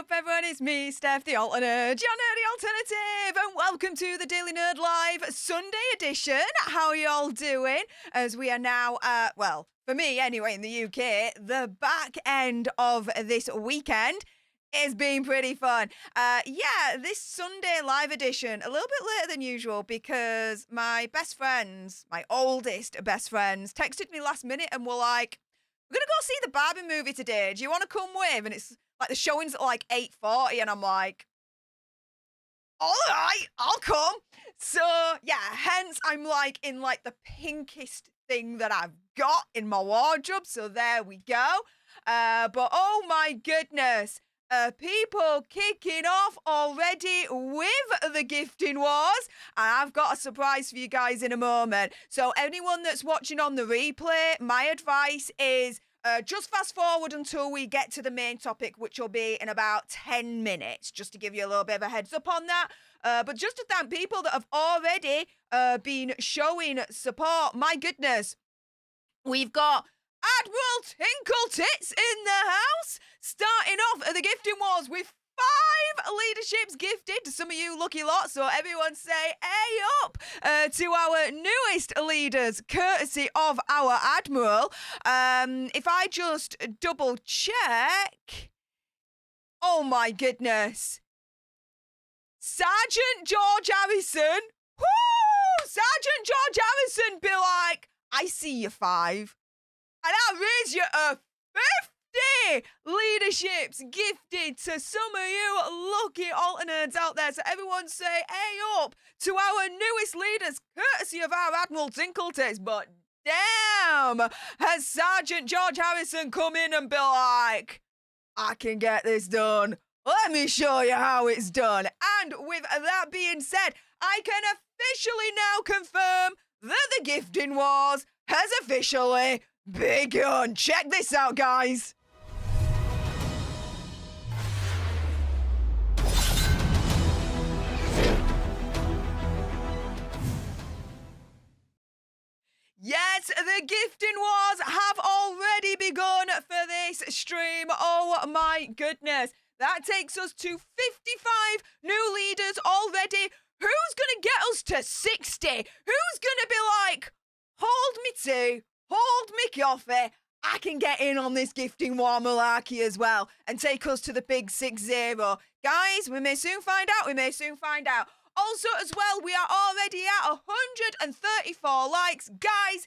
up, everyone? It's me, Stef, the Alt Nerd, your nerdy alternative, and welcome to the Daily Nerd Live Sunday edition. How are y'all doing? As we are now, well, for me anyway, in the UK, the back end of this weekend. It's been pretty fun. Yeah, this Sunday live edition, a little bit later than usual because my best friends, my oldest best friends, texted me last minute and were like, we're going to go see the Barbie movie today. Do you want to come with? And it's like the showing's at like 8:40 and I'm like, all right, I'll come. So yeah, hence I'm like in like the pinkest thing that I've got in my wardrobe. So there we go. But oh my goodness. People kicking off already with the gifting wars, and I've got a surprise for you guys in a moment. So anyone that's watching on the replay, my advice is just fast forward until we get to the main topic, which will be in about 10 minutes, just to give you a little bit of a heads up on that. But just to thank people that have already been showing support. My goodness, we've got Admiral Tinkle Tits in the house, starting off at the gifting wars with 5 leaderships gifted to some of you lucky lot. So everyone say "Hey up" to our newest leaders, courtesy of our Admiral. If I just double check, oh my goodness, Sergeant George Harrison. Whoo! Sergeant George Harrison be like, I see you 5. And I'll raise you a 50 leaderships gifted to some of you lucky alternates out there. So everyone say "Hey up" to our newest leaders, courtesy of our Admiral Tinkletails. But damn, has Sergeant George Harrison come in and be like, I can get this done. Let me show you how it's done. And with that being said, I can officially now confirm that the gifting wars has officially begun. Check this out, guys. Yes, the gifting wars have already begun for this stream. Oh my goodness. That takes us to 55 new leaders already. Who's gonna get us to 60? Who's gonna be like, hold me to, hold me coffee, I can get in on this gifting war malarkey as well and take us to the big 6-0. Guys, we may soon find out. We may soon find out. Also, as well, we are already at 134 likes. Guys,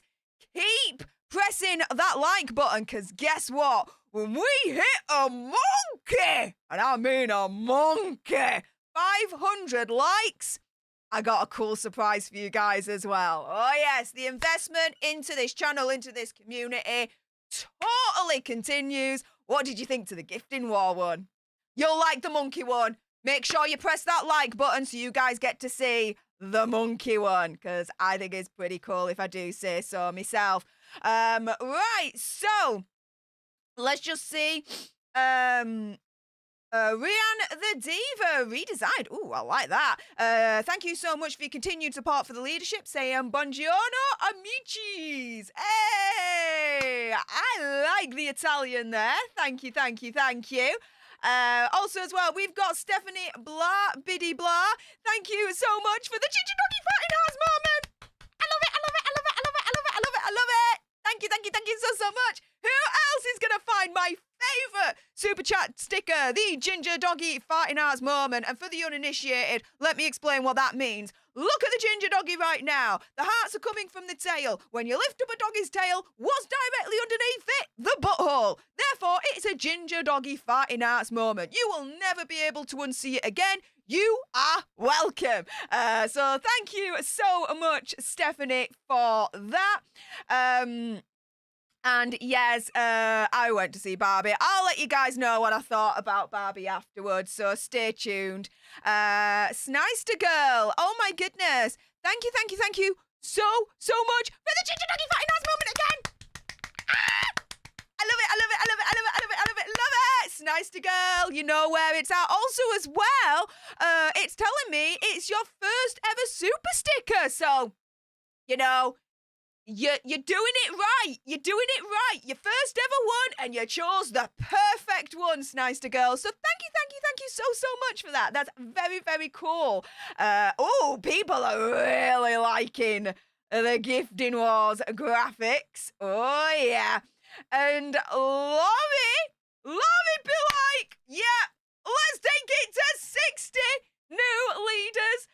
keep pressing that like button because guess what? When we hit a monkey, and I mean a monkey, 500 likes, I got a cool surprise for you guys as well. Oh yes, the investment into this channel, into this community, totally continues. What did you think to the gifting war one? You'll like the monkey one. Make sure you press that like button so you guys get to see the monkey one, because I think it's pretty cool if I do say so myself. Right, so let's just see. Rianne the Diva redesigned. Ooh, I like that. Thank you so much for your continued support for the leadership. Say buongiorno amicis. Hey, I like the Italian there. Thank you, thank you, thank you. Also as well, we've got Stephanie Blah Biddy Blah. Thank you so much for the ginger doggy fighting house moment. I love it, I love it, I love it, I love it, I love it, I love it, I love it. Thank you, thank you, thank you so much. Who else is going to find my favourite super chat sticker, the ginger doggy farting arts moment? And for the uninitiated, let me explain what that means. Look at the ginger doggy right now. The hearts are coming from the tail. When you lift up a doggy's tail, what's directly underneath it? The butthole. Therefore, it's a ginger doggy farting arts moment. You will never be able to unsee it again. You are welcome. So thank you so much, Stephanie, for that. And yes, I went to see Barbie. I'll let you guys know what I thought about Barbie afterwards, so stay tuned. Snister Girl, oh my goodness. Thank you, thank you, thank you so much for the ginger doggy fighting ass moment again. Ah! I love it, I love it, I love it, I love it, I love it, I love it, love it. Snister Girl, you know where it's at. Also as well, it's telling me it's your first ever super sticker, so, you know, You're doing it right. You're doing it right. Your first ever one, and you chose the perfect one, Snister Girl. So thank you so much for that. That's very, very cool. Oh, people are really liking the Gifting Wars graphics. Oh, yeah. And Laurie be like, yeah, let's take it to 60 new leaders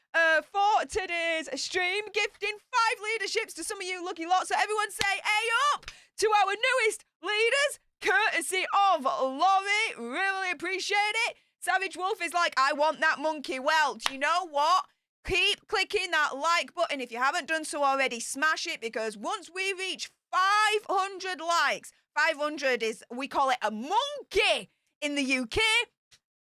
for today's stream, gifting 5 leaderships to some of you lucky lot. So everyone say A up to our newest leaders, courtesy of Laurie. Really appreciate it. Savage Wolf is like, I want that monkey. Well, do you know what? Keep clicking that like button. If you haven't done so already, smash it, because once we reach 500 likes, 500 is, we call it a monkey in the UK.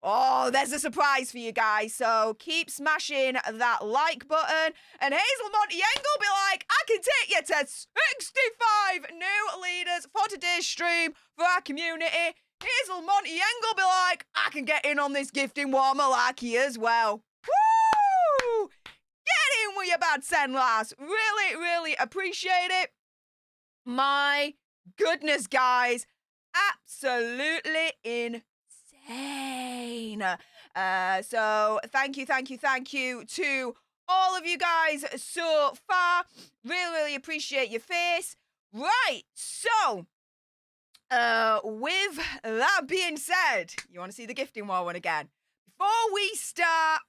Oh, there's a surprise for you guys. So keep smashing that like button. And Hazel Montiengo will be like, I can take you to 65 new leaders for today's stream for our community. Hazel Montiengo will be like, I can get in on this gifting war malarkey as well. Woo! Get in with your bad send, lass. Really, really appreciate it. My goodness, guys. Absolutely insane. So thank you to all of you guys so far. Really, really appreciate your face. Right, so with that being said, you want to see the gifting war one again? Before we start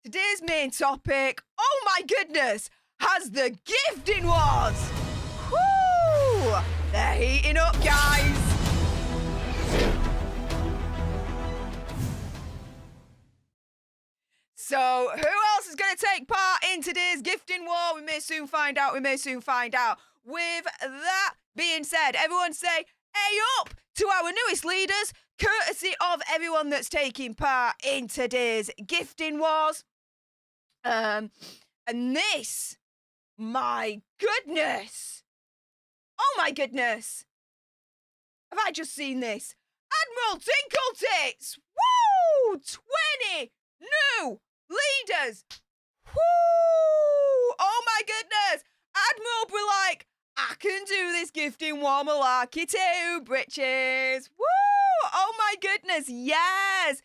today's main topic, oh my goodness, has the gifting wars. Woo! They're heating up, guys. So, who else is going to take part in today's gifting war? We may soon find out. With that being said, everyone say A up to our newest leaders, courtesy of everyone that's taking part in today's gifting wars. And this, my goodness. Oh my goodness. Have I just seen this? Admiral Tinkle Tits. Woo! 20 new leaders. Woo! Oh my goodness. Admiral be like, I can do this gifting war malarkey too, britches. Woo! Oh my goodness, yes.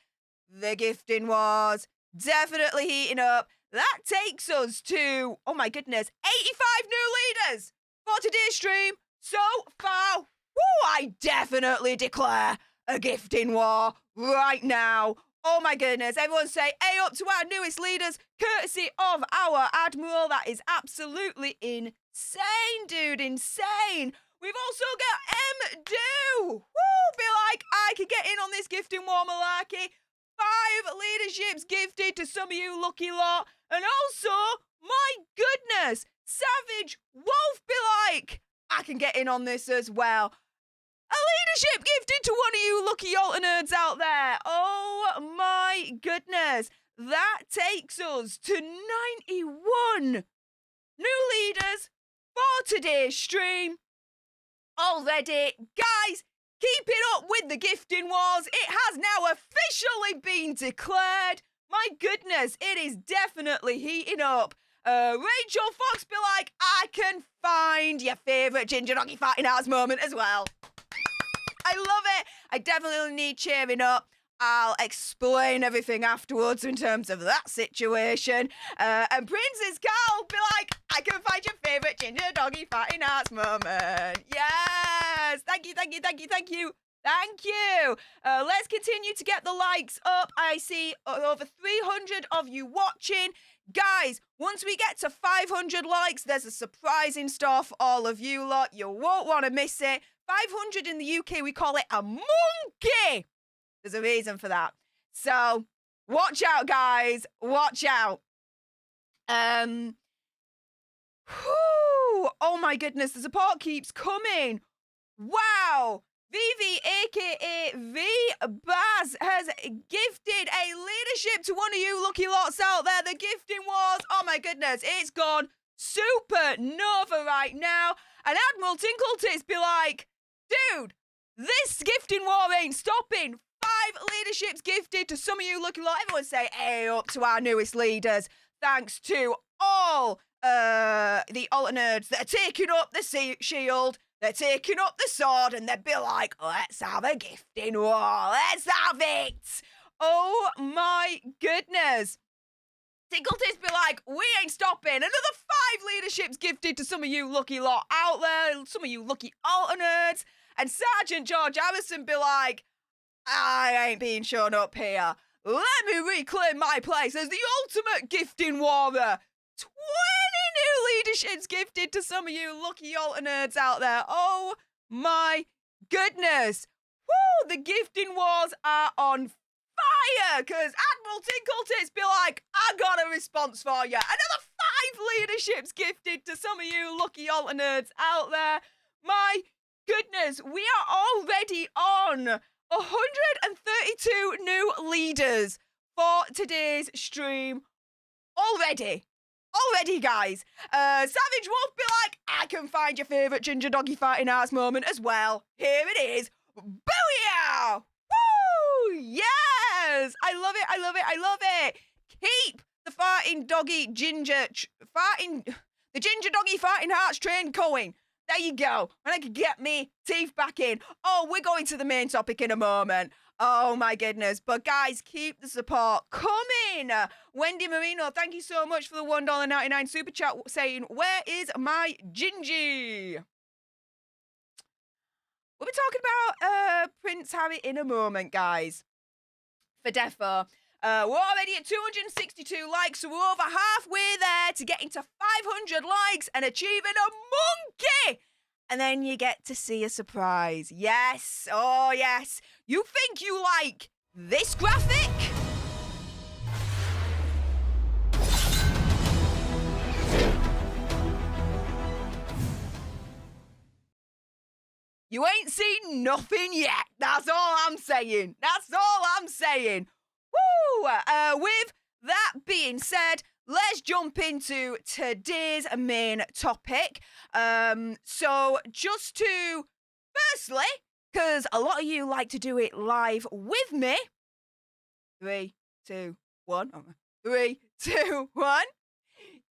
The gifting wars definitely heating up. That takes us to, oh my goodness, 85 new leaders for today's stream so far. Woo! I definitely declare a gifting war right now. Oh my goodness, everyone say A up to our newest leaders, courtesy of our Admiral. That is absolutely insane, dude, insane. We've also got M. Woo, be like, I could get in on this gifting war malarkey. 5 leaderships gifted to some of you lucky lot. And also, my goodness, Savage Wolf be like, I can get in on this as well. A leadership gifted to one of you lucky alternates out there. Oh my goodness. That takes us to 91 new leaders for today's stream already. Guys, keep it up with the gifting wars. It has now officially been declared. My goodness, it is definitely heating up. Rachel Fox be like, I can find your favourite ginger doggy fighting arts moment as well. I love it. I definitely need cheering up. I'll explain everything afterwards in terms of that situation. And Princess Carl be like, I can find your favourite ginger doggy fighting arts moment. Yes. Thank you. Let's continue to get the likes up. I see over 300 of you watching. Guys, once we get to 500 likes, there's a surprise in store for all of you lot. You won't want to miss it. 500 in the UK, we call it a monkey. There's a reason for that. So, watch out, guys. Watch out. Oh my goodness, the support keeps coming. Wow. Vivi, aka V Baz, has gifted a leadership to one of you lucky lots out there. The gifting wars. Oh my goodness, it's gone supernova right now. And Admiral Tinkletits be like, dude, this gifting war ain't stopping. 5 leaderships gifted to some of you lucky lot. Everyone say A up to our newest leaders. Thanks to all the alternates that are taking up the shield, they're taking up the sword, and they'd be like, let's have a gifting war, let's have it. Oh my goodness. Tinkletits be like, we ain't stopping. Another 5 leaderships gifted to some of you lucky lot out there, some of you lucky alternates. And Sergeant George Harrison be like, I ain't being shown up here. Let me reclaim my place as the ultimate gifting warrior. 20 new leaderships gifted to some of you lucky alternates out there. Oh my goodness. Woo, the gifting wars are on fire, because Admiral Tinkletits be like, I got a response for you. Another 5 leaderships gifted to some of you lucky alternates out there. My goodness, we are already on 132 new leaders for today's stream. Already, guys. Savage Wolf be like, I can find your favourite ginger doggy fighting arts moment as well. Here it is. Booyah! Woo! Yes! I love it, I love it, I love it. Keep the farting doggy ginger, the ginger doggy fighting hearts train going. There you go. And I can get me teeth back in. Oh, we're going to the main topic in a moment. Oh my goodness. But guys, keep the support coming. Wendy Marino, thank you so much for the $1.99 super chat saying, where is my Gingy? We'll be talking about Prince Harry in a moment, guys. For defo. We're already at 262 likes, so we're over halfway there to getting to 500 likes and achieving a monkey. And then you get to see a surprise. Yes, oh yes. You think you like this graphic? You ain't seen nothing yet. That's all I'm saying. That's all I'm saying. Woo! With that being said, let's jump into today's main topic. So just to, firstly, because a lot of you like to do it live with me. 3, 2, 1. 3, 2, 1.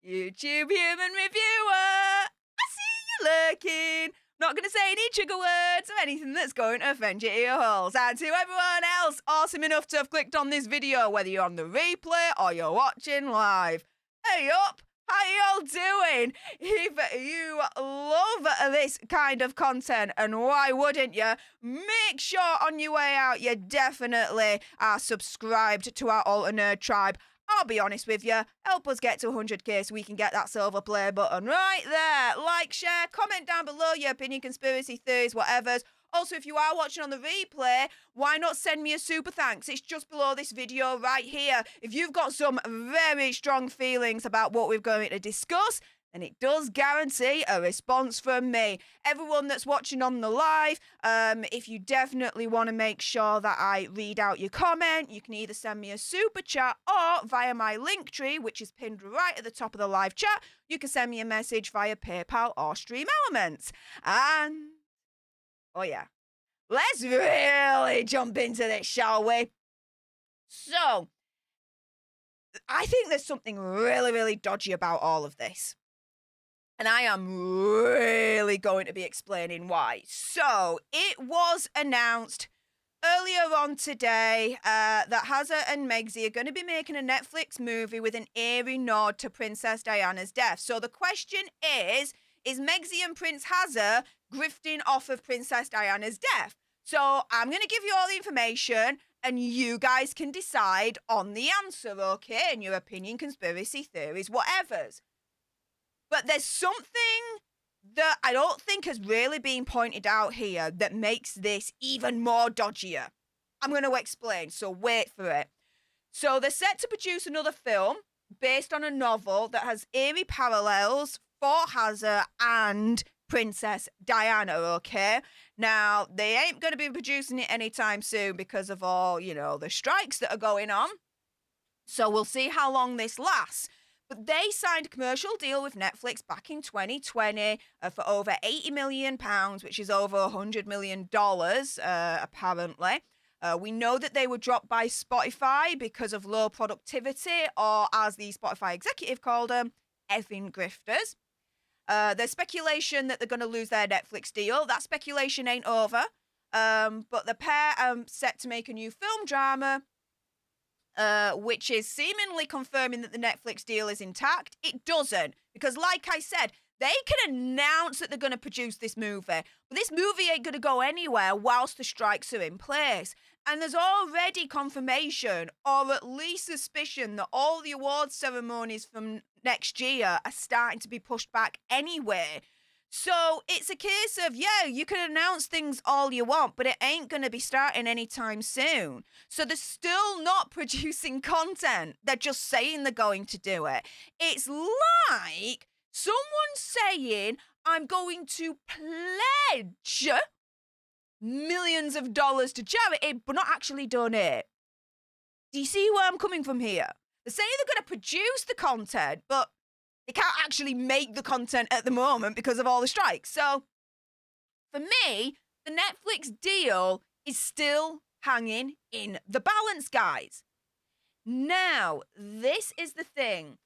YouTube human reviewer. I see you lurking. Not going to say any trigger words or anything that's going to offend your ear holes. And to everyone else awesome enough to have clicked on this video, whether you're on the replay or you're watching live. Hey up, how y'all doing? If you love this kind of content, and why wouldn't you, make sure on your way out you definitely are subscribed to our Alter Nerd tribe. I'll be honest with you, help us get to 100k so we can get that silver play button right there. Like, share, comment down below your opinion, conspiracy theories, whatever's. Also, if you are watching on the replay, why not send me a super thanks? It's just below this video right here. If you've got some very strong feelings about what we're going to discuss, then it does guarantee a response from me. Everyone that's watching on the live, if you definitely want to make sure that I read out your comment, you can either send me a super chat or via my link tree, which is pinned right at the top of the live chat, you can send me a message via PayPal or Stream Elements. And, oh yeah, let's really jump into this, shall we? So, I think there's something really, really dodgy about all of this. And I am really going to be explaining why. So, it was announced earlier on today that Hazza and Megxie are going to be making a Netflix movie with an eerie nod to Princess Diana's death. So, the question is Megxie and Prince Hazza grifting off of Princess Diana's death? So, I'm going to give you all the information, and you guys can decide on the answer, okay? In your opinion, conspiracy theories, whatever's. But there's something that I don't think has really been pointed out here that makes this even more dodgier. I'm going to explain, so wait for it. So they're set to produce another film based on a novel that has eerie parallels for Hazza and Princess Diana, okay? Now, they ain't going to be producing it anytime soon because of all, you know, the strikes that are going on. So we'll see how long this lasts. But they signed a commercial deal with Netflix back in 2020 for over £80 million, which is over $100 million, apparently. We know that they were dropped by Spotify because of low productivity, or as the Spotify executive called them, effing grifters. There's speculation that they're going to lose their Netflix deal. That speculation ain't over. But the pair are set to make a new film drama, which is seemingly confirming that the Netflix deal is intact. It doesn't, because like I said, they can announce that they're going to produce this movie, but this movie ain't going to go anywhere whilst the strikes are in place. And there's already confirmation, or at least suspicion, that all the awards ceremonies from next year are starting to be pushed back anyway. So it's a case of, yeah, you can announce things all you want, but it ain't going to be starting anytime soon. So they're still not producing content. They're just saying they're going to do it. It's like someone saying, I'm going to pledge millions of dollars to charity, but not actually done it. Do you see where I'm coming from here? They're saying they're going to produce the content, but they can't actually make the content at the moment because of all the strikes. So, for me, the Netflix deal is still hanging in the balance, guys. Now, this is the thing.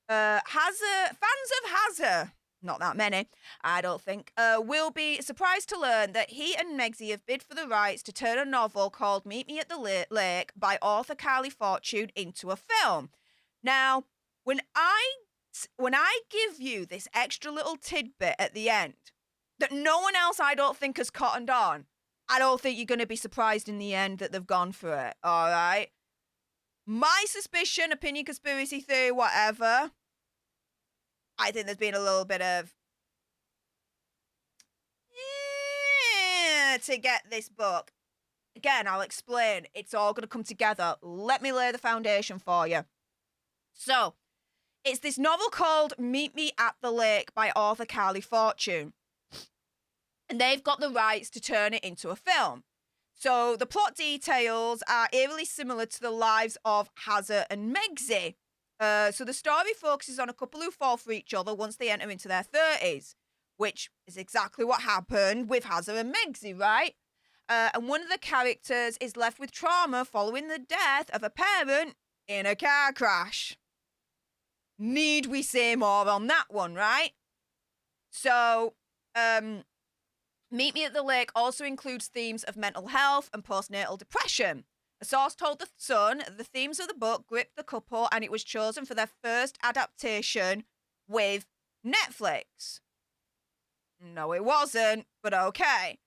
Fans of Hazard, not that many, I don't think, will be surprised to learn that he and Megzy have bid for the rights to turn a novel called Meet Me at the Lake by author Carley Fortune into a film. Now, when I give you this extra little tidbit at the end that no one else, I don't think, has cottoned on, I don't think you're going to be surprised in the end that they've gone for it, all right? My suspicion, opinion, conspiracy theory, whatever, I think there's been a little bit of to get this book. Again, I'll explain. It's all going to come together. Let me lay the foundation for you. So, it's this novel called Meet Me at the Lake by author Carley Fortune. And they've got the rights to turn it into a film. So the plot details are eerily similar to the lives of Hazard and Megzy. So the story focuses on a couple who fall for each other once they enter into their 30s, which is exactly what happened with Hazard and Megzy, right? And one of the characters is left with trauma following the death of a parent in a car crash. Need we say more on that one, right? So, Meet Me at the Lake also includes themes of mental health and postnatal depression. A source told The Sun the themes of the book gripped the couple and it was chosen for their first adaptation with Netflix. No, it wasn't, but okay.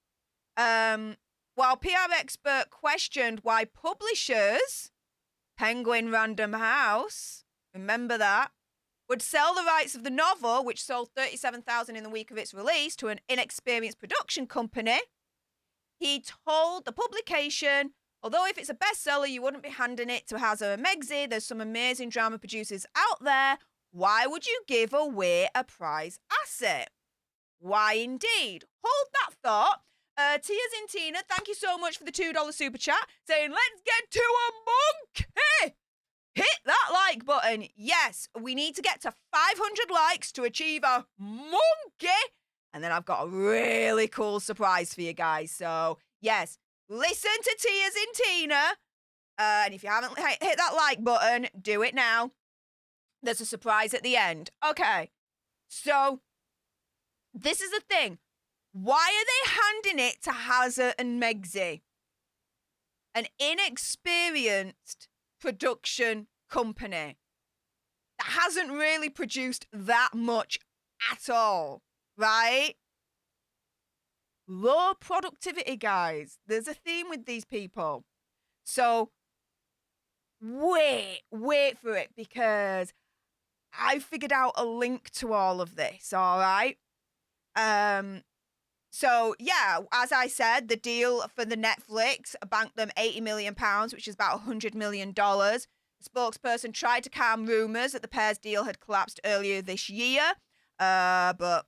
While PR expert questioned why publishers, Penguin Random House, remember that, would sell the rights of the novel, which sold 37,000 in the week of its release, to an inexperienced production company, he told the publication, although if it's a bestseller, you wouldn't be handing it to Hazard and Megzy. There's some amazing drama producers out there. Why would you give away a prize asset? Why indeed? Hold that thought. Tia's in Tina, thank you so much for the $2 super chat, saying, let's get to a monkey! Hit that like button. Yes, we need to get to 500 likes to achieve a monkey. And then I've got a really cool surprise for you guys. So, yes, listen to Tia's in Tina. And if you haven't hit that like button, do it now. There's a surprise at the end. Okay, so this is the thing. Why are they handing it to Hazard and Megzy? An inexperienced production company that hasn't really produced that much at all, right? Low productivity, guys. There's a theme with these people. So wait for it, because I figured out a link to all of this, all right? So, yeah, as I said, the deal for the Netflix banked them £80 million, which is about $100 million. The spokesperson tried to calm rumours that the pair's deal had collapsed earlier this year. But,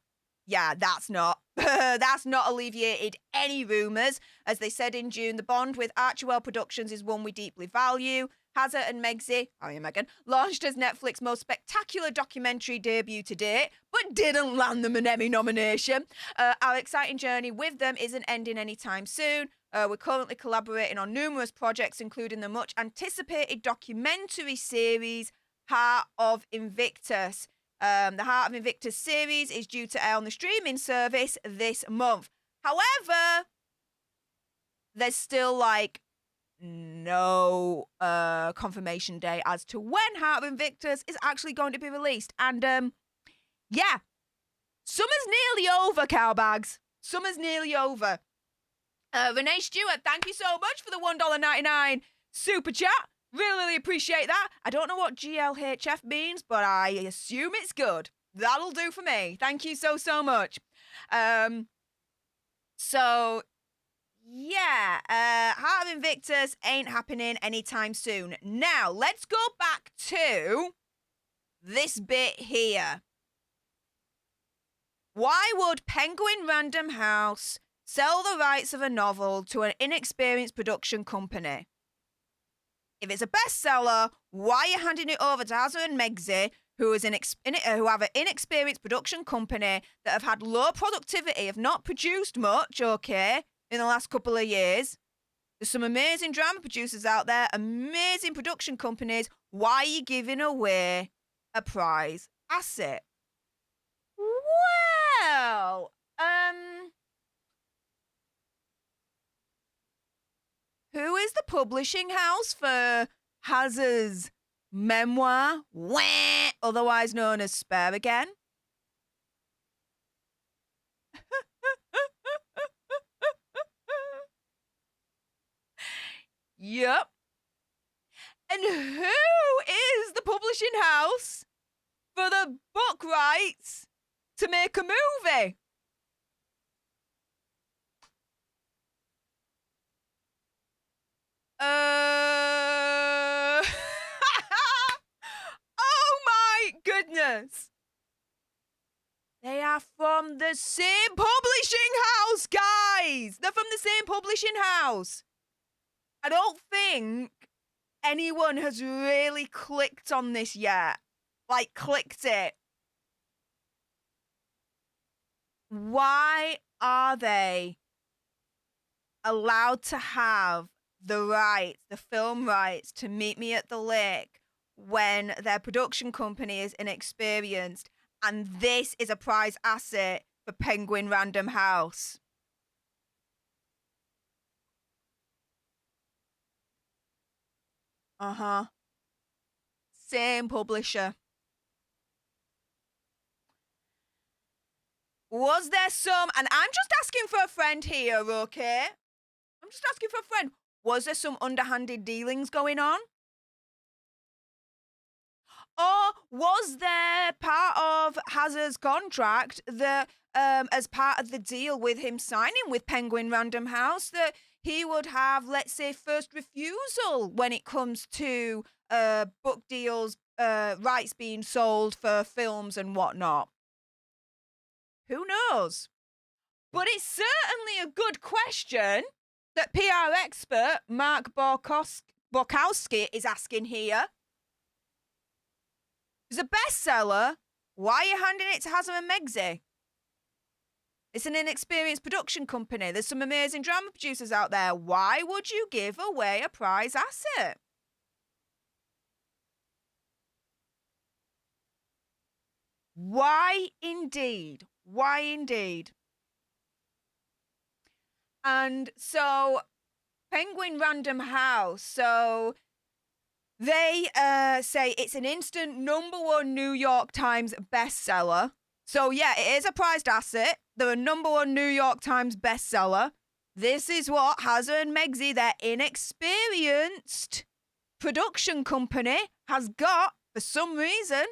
yeah, that's not alleviated any rumours. As they said in June, the bond with Archewell Productions is one we deeply value. Hazard and Megzy, Harry and Meghan, launched as Netflix's most spectacular documentary debut to date, but didn't land them an Emmy nomination. Our exciting journey with them isn't ending anytime soon. We're currently collaborating on numerous projects, including the much-anticipated documentary series, Heart of Invictus. The Heart of Invictus series is due to air on the streaming service this month. However, there's still like no confirmation date as to when Heart of Invictus is actually going to be released. And yeah, summer's nearly over, cowbags. Summer's nearly over. Renee Stewart, thank you so much for the $1.99 super chat. Really appreciate that. I don't know what GLHF means, but I assume it's good. That'll do for me. Thank you so much. So, yeah, Heart of Invictus ain't happening anytime soon. Now, let's go back to this bit here. Why would Penguin Random House sell the rights of a novel to an inexperienced production company? If it's a bestseller, why are you handing it over to Hazza and Megzi, who have an inexperienced production company that have had low productivity, have not produced much, okay, in the last couple of years? There's some amazing drama producers out there, amazing production companies. Why are you giving away a prize asset? Well, who is the publishing house for Hazza's memoir, Wah, otherwise known as Spare Again? Yep. And who is the publishing house for the book rights to make a movie? Oh my goodness. They are from the same publishing house, guys. They're from the same publishing house. I don't think anyone has really clicked on this yet. Like, clicked it. Why are they allowed to have the rights, the film rights, to Meet Me at the Lake when their production company is inexperienced, and this is a prize asset for Penguin Random House? Same publisher. Was there some, and I'm just asking for a friend here, okay? I'm just asking for a friend. Was there some underhanded dealings going on? Or was there part of Hazza's contract that, as part of the deal with him signing with Penguin Random House, that he would have, let's say, first refusal when it comes to book deals, rights being sold for films and whatnot? Who knows? But it's certainly a good question that PR expert Mark Borkowski is asking here. It's a bestseller. Why are you handing it to Hazza and Megzi? It's an inexperienced production company. There's some amazing drama producers out there. Why would you give away a prize asset? Why indeed? Why indeed? And so, Penguin Random House, so they say it's an instant #1 New York Times bestseller. So yeah, it is a prized asset. They're a #1 New York Times bestseller. This is what Hazza and Megzi, their inexperienced production company, has got for some reason.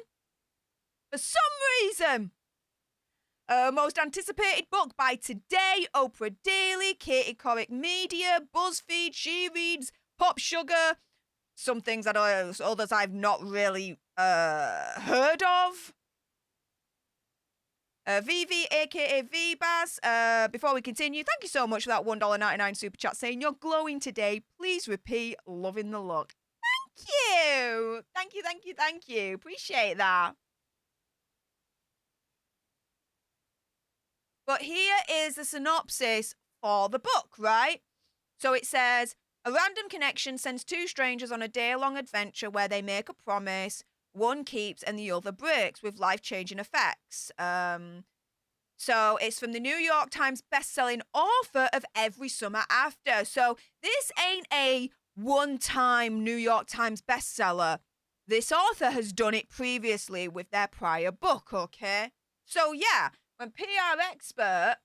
For some reason. Most anticipated book by Today, Oprah Daily, Katie Couric Media, BuzzFeed, She Reads, Pop Sugar. Some things I know, others I've not really heard of. VV, aka VBAS. Before we continue, thank you so much for that $1.99 super chat saying you're glowing today. Please repeat, loving the look. Thank you. Thank you, thank you, thank you. Appreciate that. But here is the synopsis for the book, right? So it says, a random connection sends two strangers on a day-long adventure where they make a promise, One keeps and the other breaks with life-changing effects. So it's from the New York Times best-selling author of Every Summer After. So this ain't a one-time New York Times bestseller. This author has done it previously with their prior book, okay? So yeah, when PR expert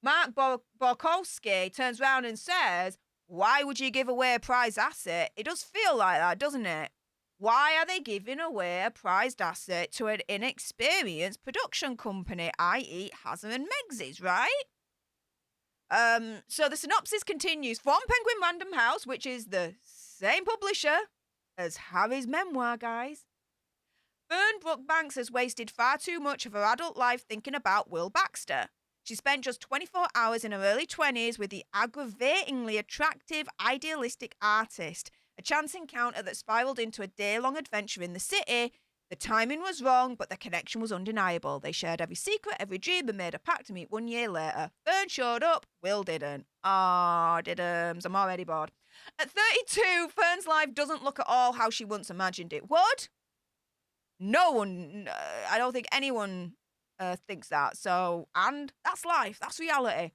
Mark Borkowski turns around and says, why would you give away a prized asset? It does feel like that, doesn't it? Why are they giving away a prized asset to an inexperienced production company, i.e. Hazard and Meg's, right? So the synopsis continues. From Penguin Random House, which is the same publisher as Harry's memoir, guys. Fern Brookbanks has wasted far too much of her adult life thinking about Will Baxter. She spent just 24 hours in her early 20s with the aggravatingly attractive, idealistic artist. A chance encounter that spiraled into a day-long adventure in the city. The timing was wrong, but the connection was undeniable. They shared every secret, every dream, and made a pact to meet 1 year later. Fern showed up, Will didn't. Ah, didums. I'm already bored. At 32, Fern's life doesn't look at all how she once imagined it would. No one, I don't think anyone thinks that. So, and that's life. That's reality.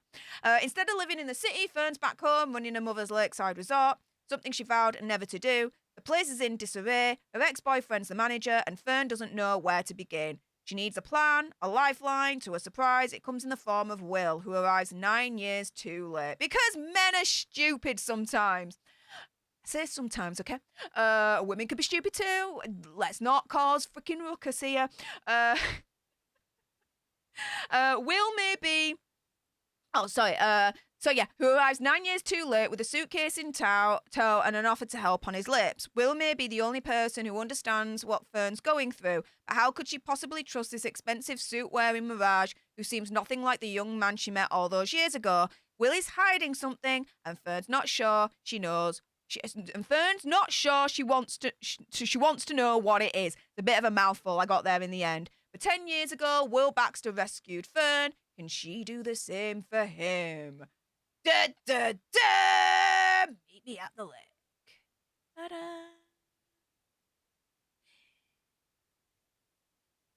Instead of living in the city, Fern's back home running her mother's lakeside resort. Something she vowed never to do. The place is in disarray. Her ex-boyfriend's the manager, and Fern doesn't know where to begin. She needs a plan, a lifeline. To her surprise, it comes in the form of Will, who arrives 9 years too late. Because men are stupid sometimes. I say sometimes, okay? Women could be stupid too. Let's not cause freaking ruckus here. Will may be... Oh, sorry. So yeah, who arrives 9 years too late with a suitcase in tow and an offer to help on his lips. Will may be the only person who understands what Fern's going through, but how could she possibly trust this expensive suit-wearing mirage who seems nothing like the young man she met all those years ago? Will is hiding something, and Fern's not sure she knows. And Fern's not sure she wants to know what it is. It's a bit of a mouthful I got there in the end. But 10 years ago, Will Baxter rescued Fern. Can she do the same for him? Da, da, da! Meet me at the lake. Ta-da!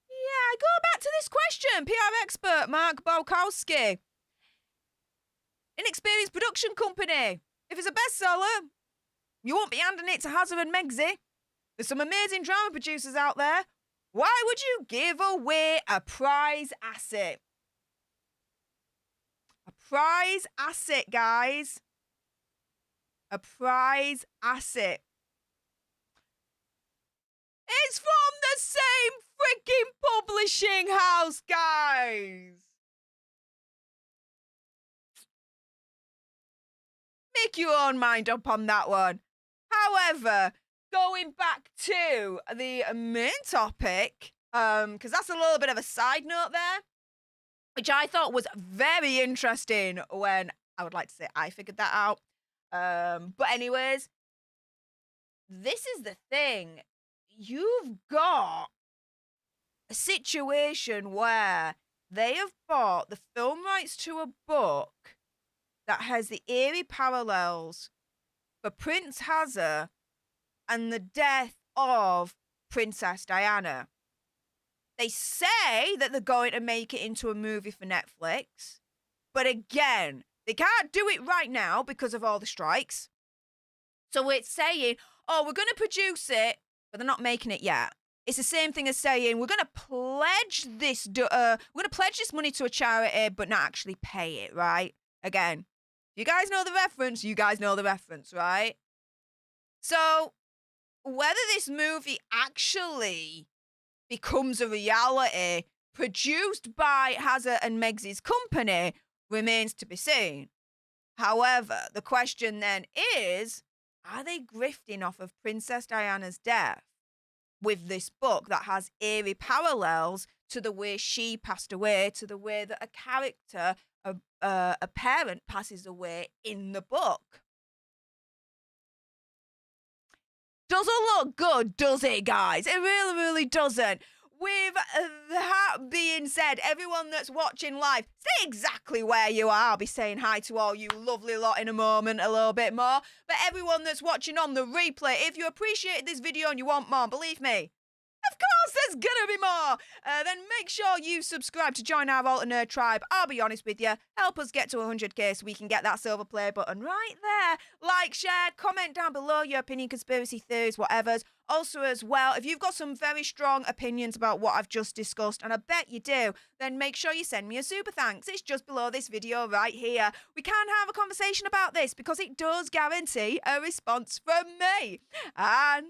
Yeah, I go back to this question. PR expert Mark Borkowski. Inexperienced production company. If it's a bestseller, you won't be handing it to Hazard and Meg's. There's some amazing drama producers out there. Why would you give away a prize asset? A prize asset, guys. A prize asset. It's from the same freaking publishing house, guys. Make your own mind up on that one. However, going back to the main topic, because that's a little bit of a side note there, which I thought was very interesting when, I would like to say, I figured that out. But anyways, this is the thing. You've got a situation where they have bought the film rights to a book that has the eerie parallels for Prince Hazard and the death of Princess Diana. They say that they're going to make it into a movie for Netflix. But again, they can't do it right now because of all the strikes. So it's saying, oh, we're going to produce it, but they're not making it yet. It's the same thing as saying, we're going to pledge this money to a charity, but not actually pay it, right? Again, you guys know the reference. You guys know the reference, right? So whether this movie actually becomes a reality produced by Hazard and Meg's company remains to be seen. However, the question then is, are they grifting off of Princess Diana's death with this book that has eerie parallels to the way she passed away, to the way that a character, a parent passes away in the book? Doesn't look good, does it, guys? It really, really doesn't. With that being said, everyone that's watching live, stay exactly where you are. I'll be saying hi to all you lovely lot in a moment, a little bit more. But everyone that's watching on the replay, if you appreciated this video and you want more, believe me, there's gonna be more, then make sure you subscribe to join our alternate tribe. I'll be honest with you, help us get to 100k so we can get that silver play button right there. Like, share, comment down below your opinion, conspiracy theories, whatever's. Also, as well, if you've got some very strong opinions about what I've just discussed, and I bet you do, then make sure you send me a super thanks. It's just below this video right here. We can have a conversation about this because it does guarantee a response from me. And